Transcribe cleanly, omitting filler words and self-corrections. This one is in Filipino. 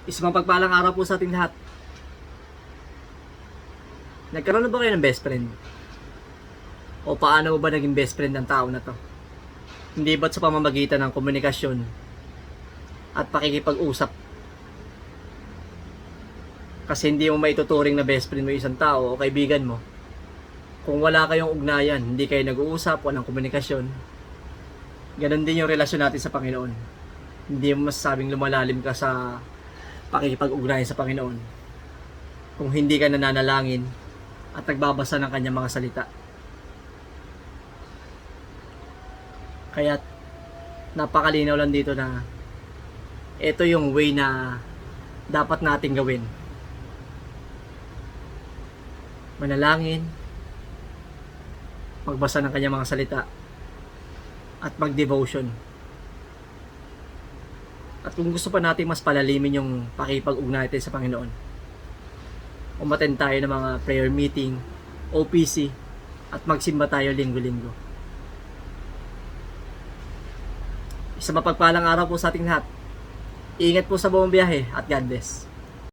Isang mapagpalang araw po sa ating lahat. Nagkaroon na ba kayo ng best friend? O paano mo ba naging best friend ng tao na to? Hindi ba't sa pamamagitan ng komunikasyon at pakikipag-usap? Kasi hindi mo maituturing na best friend mo isang tao o kaibigan mo kung wala kayong ugnayan, hindi kayo nag-uusap, walang komunikasyon. Ganon din yung relasyon natin sa Panginoon. Hindi mo masasabing lumalalim ka sa pakikipag-ugnayan sa Panginoon kung hindi ka nananalangin at nagbabasa ng kanyang mga salita. Kaya napakalinaw lang dito na ito yung way na dapat natin gawin. Manalangin, magbasa ng kanyang mga salita, at mag-devotion. At kung gusto pa natin mas palalimin yung pakipag-ugnayan natin sa Panginoon, umattend tayo ng mga prayer meeting, OPC, at magsimba tayo linggo-linggo. Isang mapagpalang araw po sa ating lahat. Ingat po sa buong biyahe at God bless.